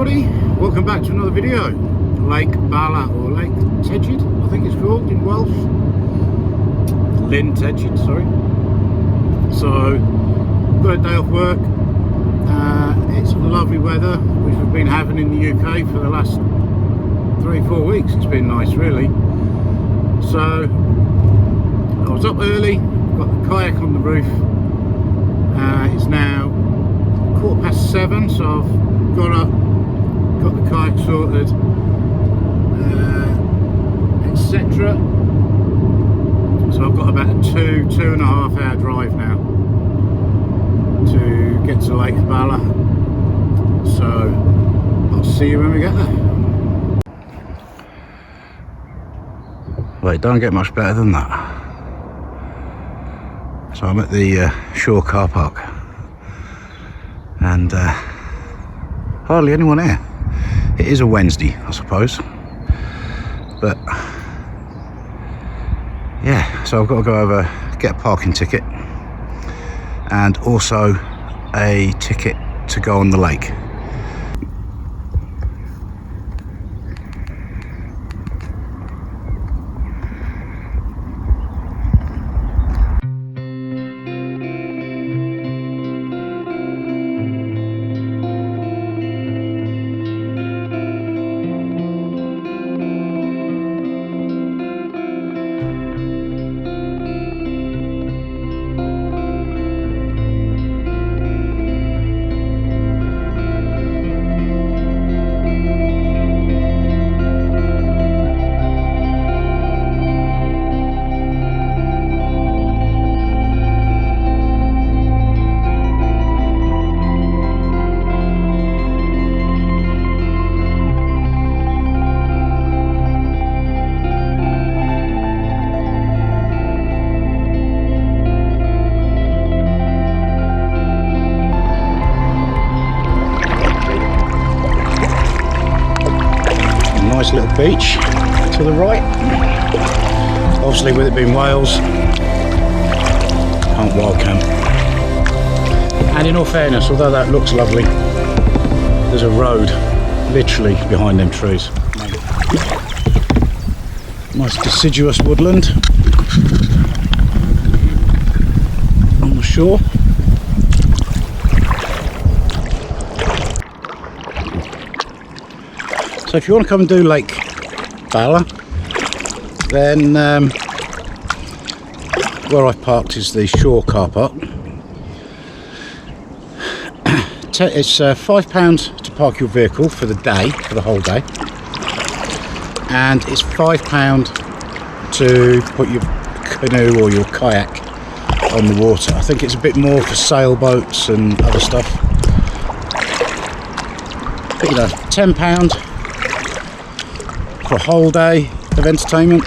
everybody, welcome back to another video. Lake Bala, or Lake Tegid, I think it's called in Welsh. Llyn Tegid, sorry. So, got a day off work. It's lovely weather, which we've been having in the UK for the last 3-4 weeks. It's been nice, really. So, I was up early, got the kayak on the roof. It's now 7:15, so I've got up, got the kayak sorted, etc. So I've got about a 2.5 hour drive now to get to Lake Bala. So I'll see you when we get there. Well, it don't get much better than that. So I'm at the shore car park, and hardly anyone here. It is a Wednesday, I suppose, but yeah, so I've got to go over, get a parking ticket and also a ticket to go on the lake. Nice little beach to the right. Obviously, with it being Wales, can't wild camp. And in all fairness, although that looks lovely, there's a road literally behind them trees. Nice deciduous woodland on the shore. So if you want to come and do Lake Bala, then where I've parked is the shore car park. It's £5 to park your vehicle for the day, for the whole day, and it's £5 to put your canoe or your kayak on the water. I think it's a bit more for sailboats and other stuff, but you know, £10 for a whole day of entertainment.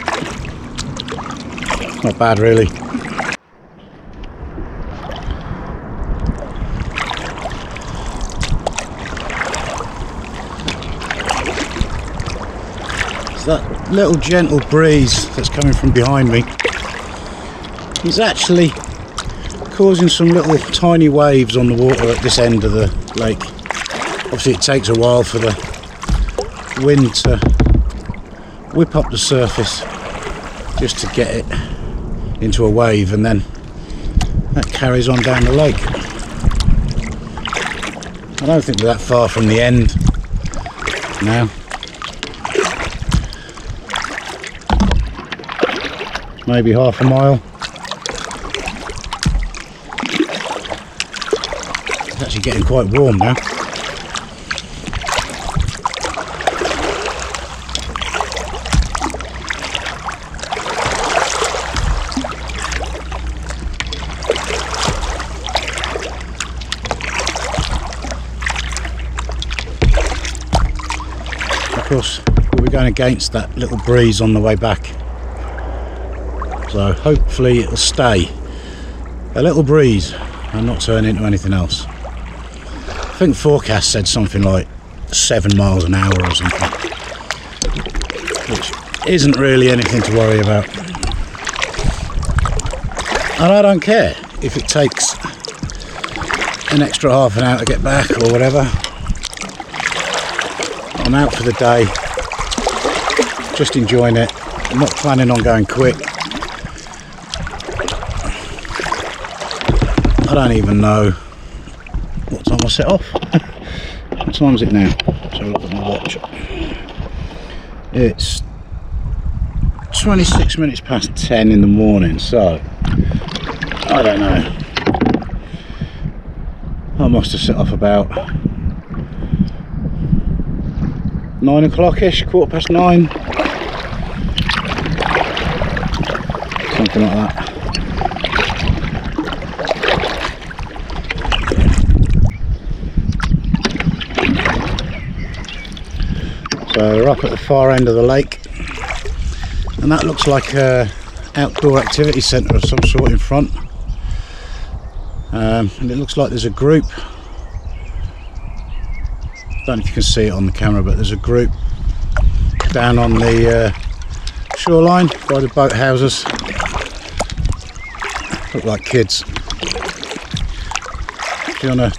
Not bad, really. So that little gentle breeze that's coming from behind me is actually causing some little tiny waves on the water at this end of the lake. Obviously it takes a while for the wind to whip up the surface just to get it into a wave, and then that carries on down the lake. I don't think we're that far from the end now. Maybe half a mile. It's actually getting quite warm now. Of course, we'll be going against that little breeze on the way back, so hopefully it'll stay a little breeze and not turn into anything else. I think the forecast said something like 7 miles an hour or something, which isn't really anything to worry about, and I don't care if it takes an extra half an hour to get back or whatever. I'm out for the day, just enjoying it. I'm not planning on going quick. I don't even know what time I set off. What time is it now? So look at my watch. It's 26 minutes past 10 in the morning, so I don't know. I must have set off about 9 o'clock-ish, 9:15, something like that. So we're up at the far end of the lake, and that looks like a outdoor activity centre of some sort in front. And it looks like there's a group, don't know if you can see it on the camera, but there's a group down on the shoreline by the boat houses. Look like kids. Actually on a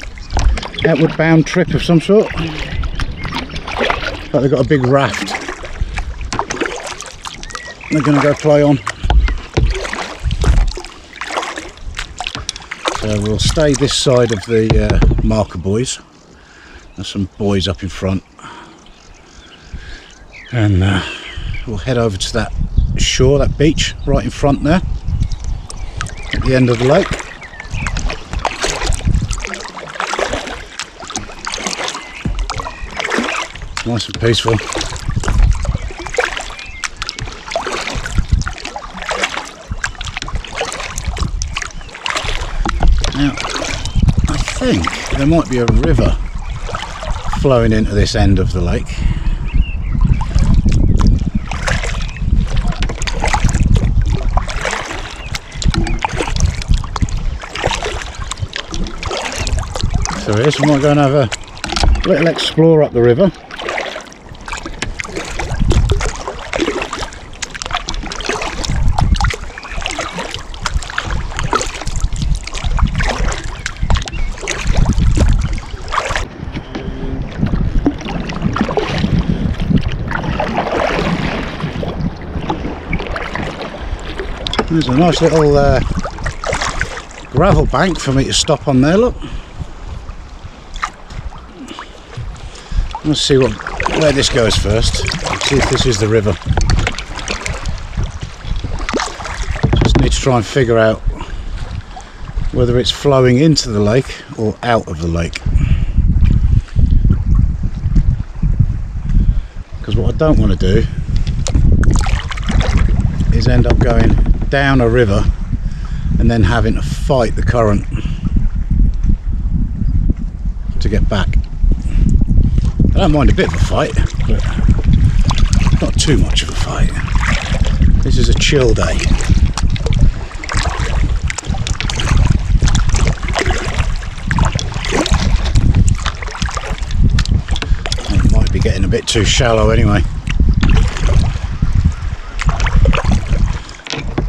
outward bound trip of some sort. But they've got a big raft they're going to go play on. So we'll stay this side of the marker buoys. There's some buoys up in front, and we'll head over to that shore, that beach right in front there at the end of the lake. Nice and peaceful. Now, I think there might be a river flowing into this end of the lake. So here's, we might go and have a little explore up the river. There's a nice little gravel bank for me to stop on there, look. Let's see where this goes first. Let's see if this is the river. Just need to try and figure out whether it's flowing into the lake or out of the lake. Because what I don't want to do is end up going down a river and then having to fight the current to get back. I don't mind a bit of a fight, but not too much of a fight. This is a chill day. It might be getting a bit too shallow anyway.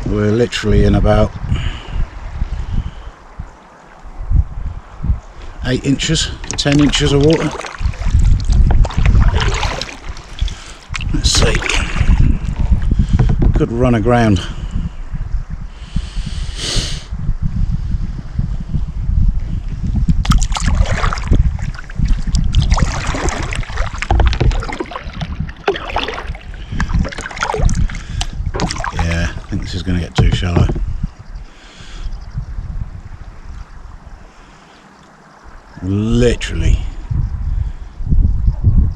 We're literally in about 8 inches, 10 inches of water. Let's see. Good run aground. This is going to get too shallow. Literally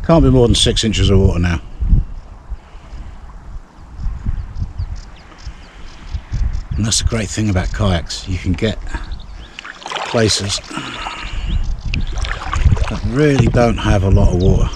can't be more than 6 inches of water now. And that's the great thing about kayaks, you can get places that really don't have a lot of water.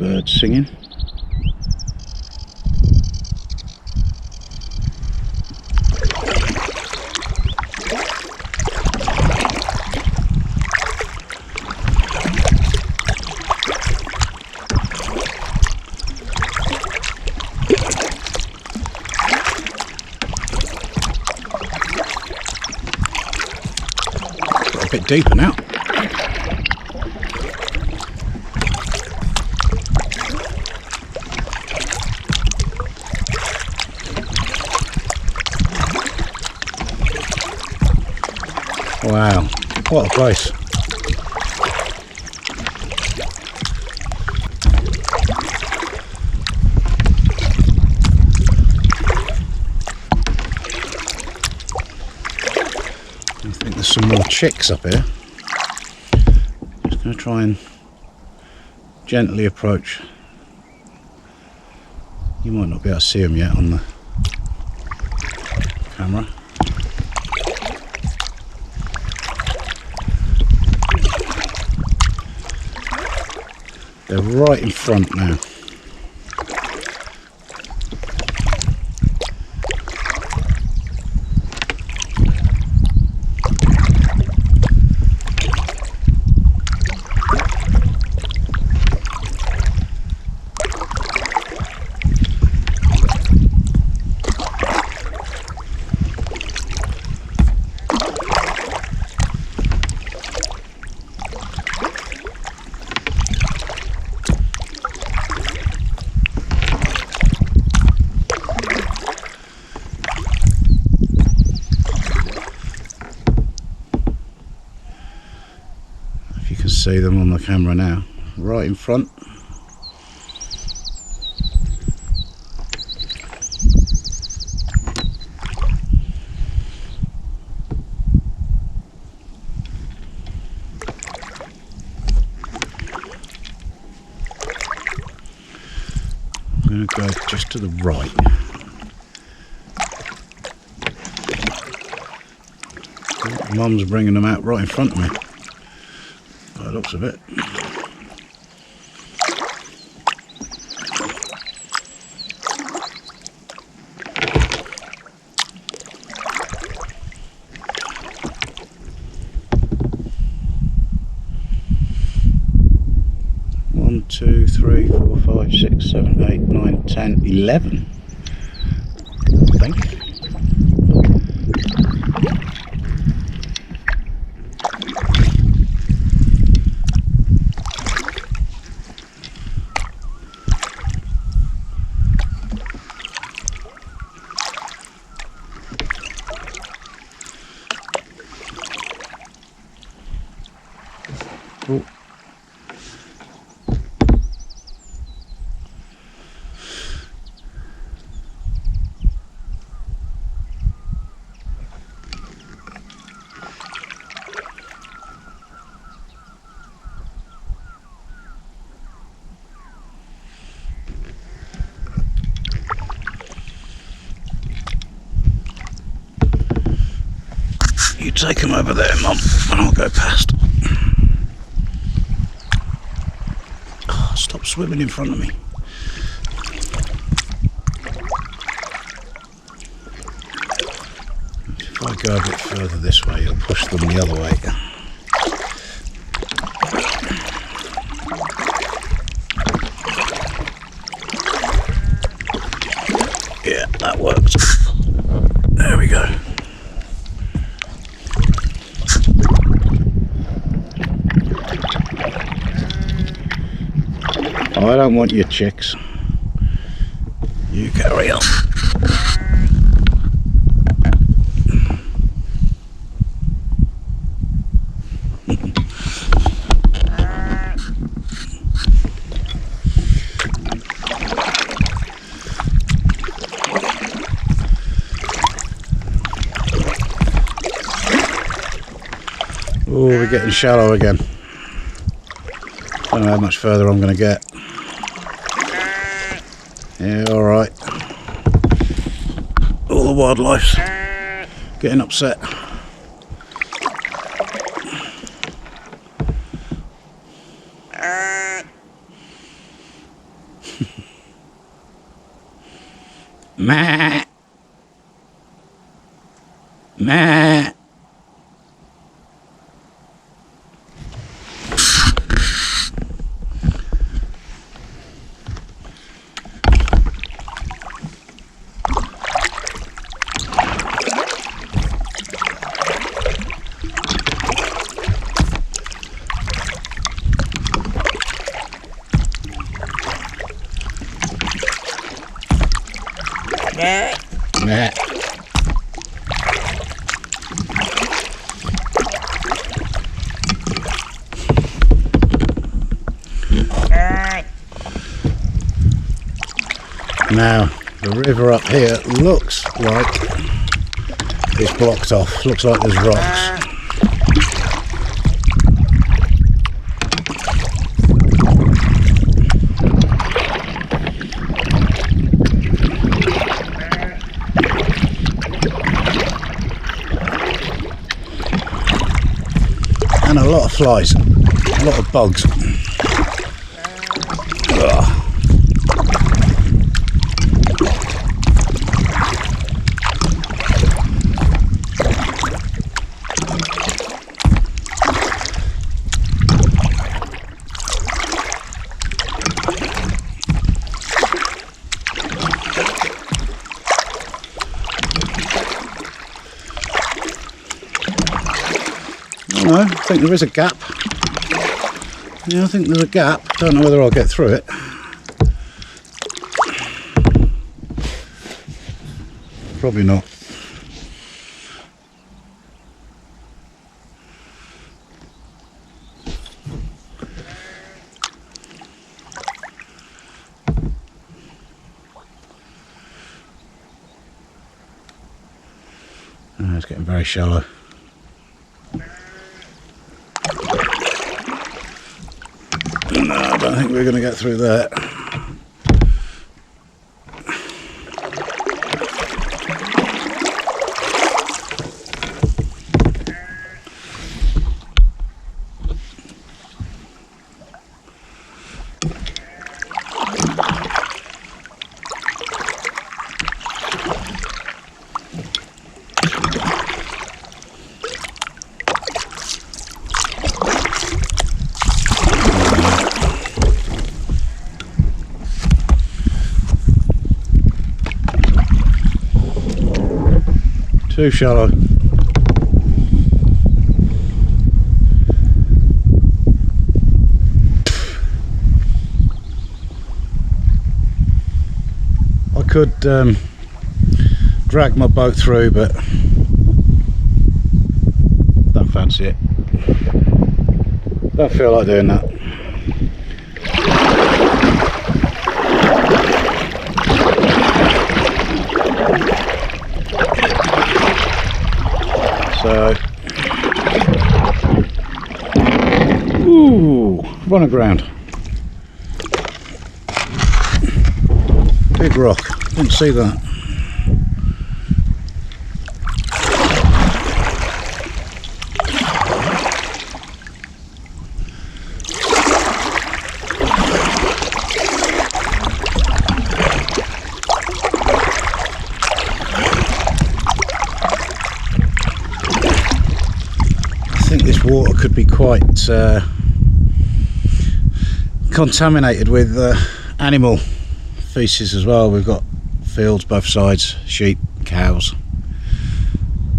birds singing. Got a bit deeper now. Wow, what a place. I think there's some more chicks up here. Just going to try and gently approach. You might not be able to see them yet on the camera. They're right in front now. See them on the camera now, right in front. I'm going to go just to the right. Mum's bringing them out right in front of me. By the looks of it. One, 2, 3, 4, 5, 6, 7, 8, 9, 10, 11. I think. Oh. You take him over there, Mum, and I'll go past. Oh, stop swimming in front of me. If I go a bit further this way, it'll push them the other way. Yeah, that works. There we go. I don't want your chicks. You carry on. Oh, we're getting shallow again. Don't know how much further I'm going to get. Yeah, alright. All the wildlife's getting upset. Meh. Meh. Meh. Now, the river up here looks like it's blocked off. Looks like there's rocks. And a lot of flies, a lot of bugs. Ugh. I think there is a gap. Yeah, I think there's a gap. Don't know whether I'll get through it. Probably not. Oh, it's getting very shallow. No, I don't think we're going to get through that. Too shallow. I could drag my boat through, but don't fancy it. Don't feel like doing that. So, ooh, run aground. Big rock, didn't see that. I think this water could be quite contaminated with animal feces as well. We've got fields both sides, sheep, cows,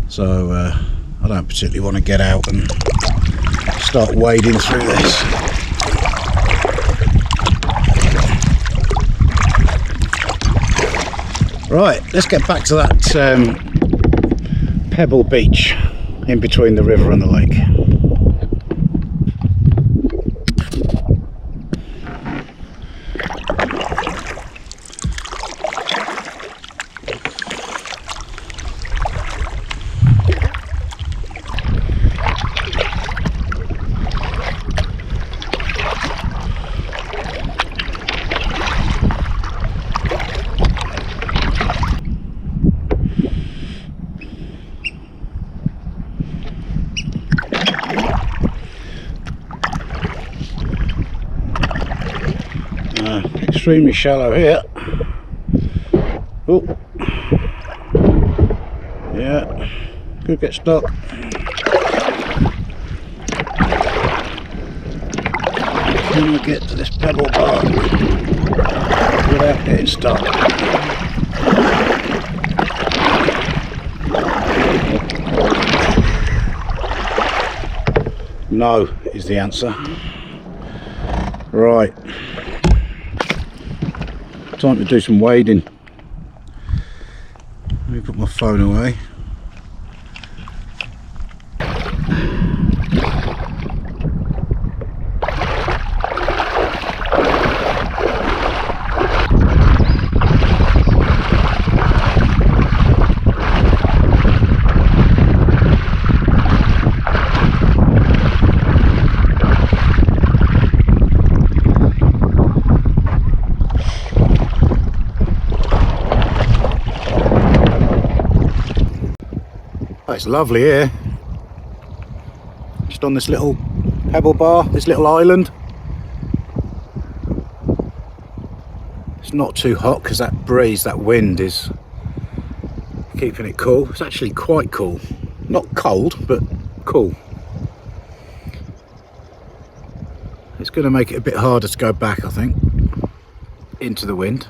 so I don't particularly want to get out and start wading through this. Right, let's get back to that pebble beach in between the river and the lake. Extremely shallow here. Oh, Yeah, could get stuck. Can I get to this pedal bar without getting stuck? No is the answer. Right, time to do some wading. Let me put my phone away. Oh, it's lovely here. Just on this little pebble bar, this little island. It's not too hot because that breeze, that wind is keeping it cool. It's actually quite cool. Not cold, but cool. It's going to make it a bit harder to go back, I think, into the wind.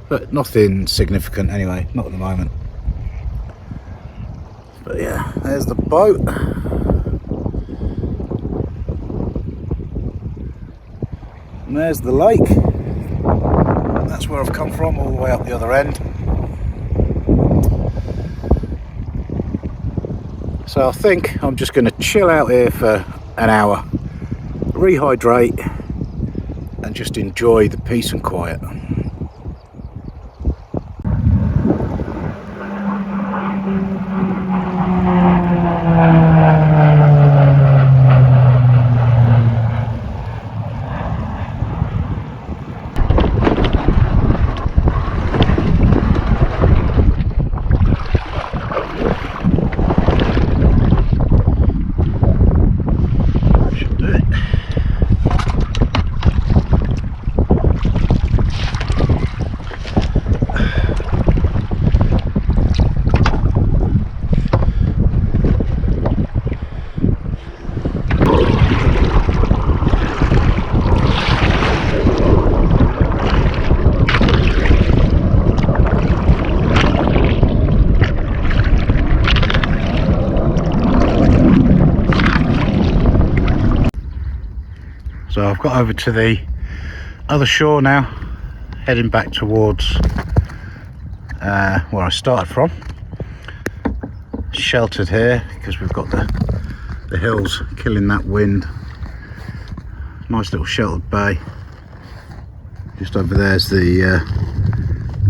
But nothing significant anyway, not at the moment. But yeah, there's the boat. And there's the lake. That's where I've come from, all the way up the other end. So I think I'm just going to chill out here for an hour, rehydrate, and just enjoy the peace and quiet. So I've got over to the other shore now, heading back towards where I started from. Sheltered here because we've got the hills killing that wind. Nice little sheltered bay. Just over there's the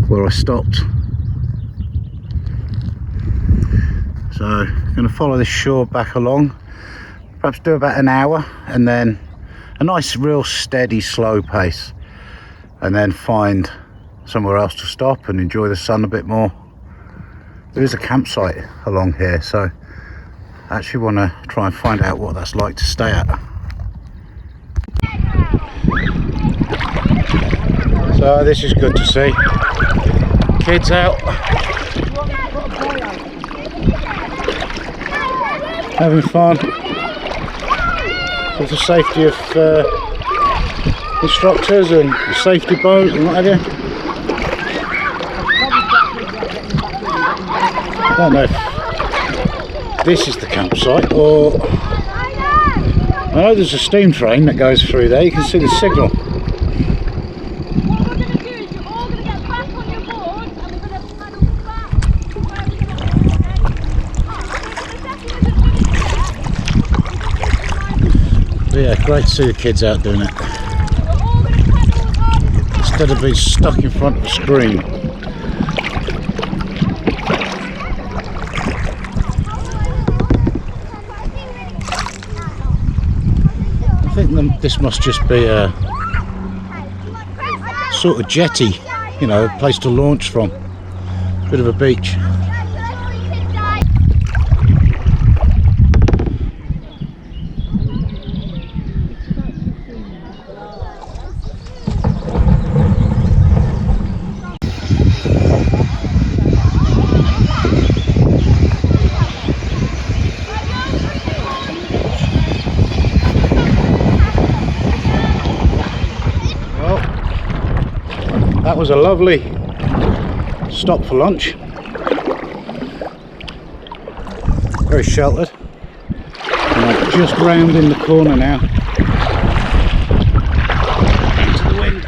where I stopped. So I'm going to follow this shore back along, perhaps do about an hour, and then a nice real steady slow pace, and then find somewhere else to stop and enjoy the sun a bit more. There is a campsite along here, so I actually want to try and find out what that's like to stay at. So this is good to see. Kids out having fun with the safety of instructors and the safety boat and what have you. I don't know if this is the campsite, or I know there's a steam train that goes through there. You can see the signal. But yeah, great to see the kids out doing it instead of being stuck in front of a screen. I think this must just be a sort of jetty, you know, a place to launch from, bit of a beach. that was a lovely stop for lunch. Very sheltered. And I'm just round in the corner now. Into the wind.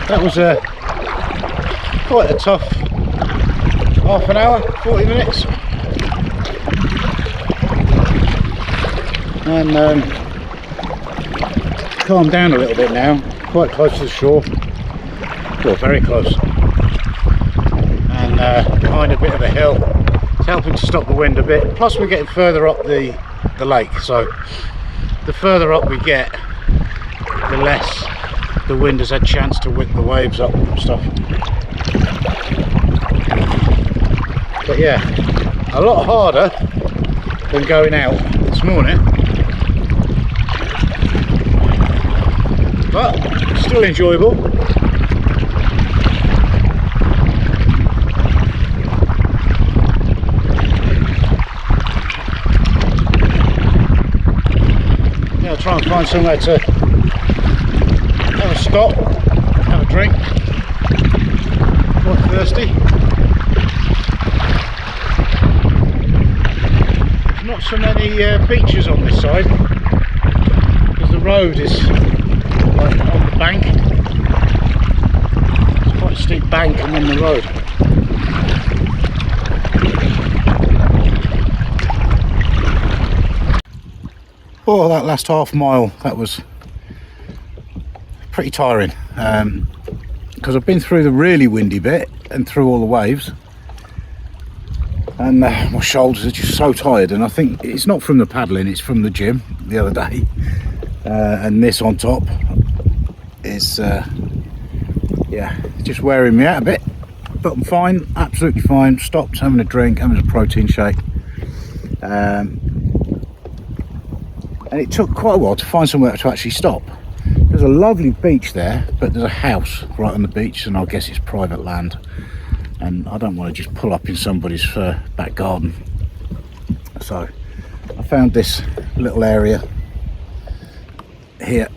That was quite a tough half an hour, 40 minutes. And calmed down a little bit now, quite close to the shore, well, very close, and behind a bit of a hill. It's helping to stop the wind a bit, plus we're getting further up the lake, so the further up we get, the less the wind has had a chance to whip the waves up and stuff. But yeah, a lot harder than going out this morning, but still enjoyable. Yeah, I'll try and find somewhere to have a stop, have a drink. Quite thirsty. There's not so many beaches on this side because the road is like on the bank. It's quite a steep bank and then the road. Oh, that last half mile, that was pretty tiring, because I've been through the really windy bit and through all the waves, and my shoulders are just so tired, and I think it's not from the paddling, it's from the gym the other day, and this on top is yeah, just wearing me out a bit, but I'm fine, absolutely fine. Stopped having a drink, having a protein shake, and it took quite a while to find somewhere to actually stop. There's a lovely beach there, but there's a house right on the beach, and I guess it's private land, and I don't want to just pull up in somebody's back garden. So found this little area here,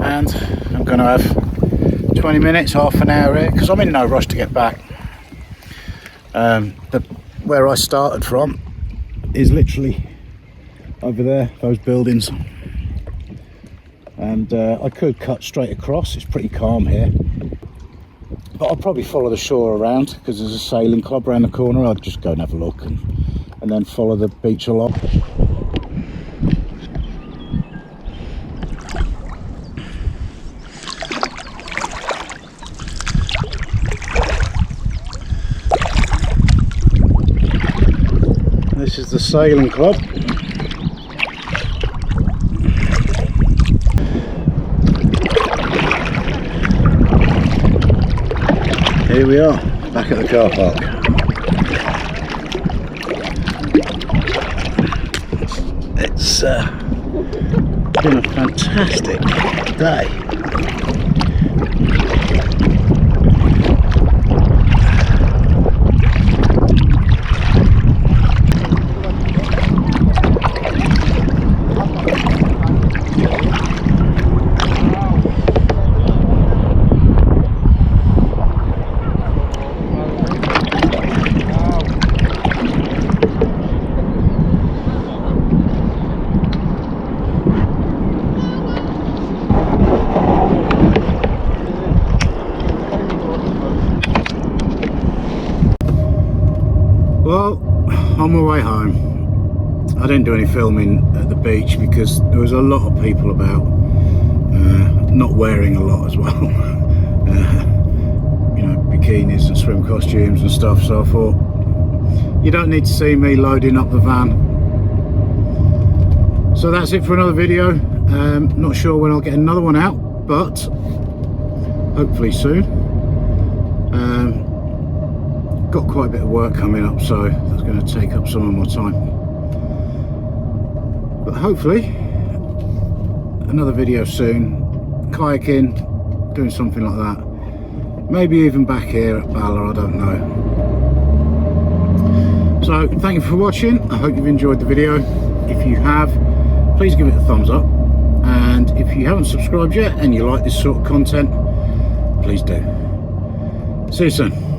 and I'm going to have 20 minutes, half an hour here, because I'm in no rush to get back. Where I started from is literally over there, those buildings, and I could cut straight across. It's pretty calm here, but I'll probably follow the shore around because there's a sailing club around the corner. I'll just go and have a look and then follow the beach along. This is the sailing club. Here we are, back at the car park. It's been a fantastic day. Well, on my way home, I didn't do any filming at the beach because there was a lot of people about, not wearing a lot as well, you know, bikinis and swim costumes and stuff, so I thought, you don't need to see me loading up the van. So that's it for another video. Not sure when I'll get another one out, but hopefully soon. Got quite a bit of work coming up, so that's going to take up some of my time, but hopefully another video soon, kayaking, doing something like that, maybe even back here at Bala, I don't know. So thank you for watching. I hope you've enjoyed the video. If you have, please give it a thumbs up, and if you haven't subscribed yet and you like this sort of content, please do. See you soon.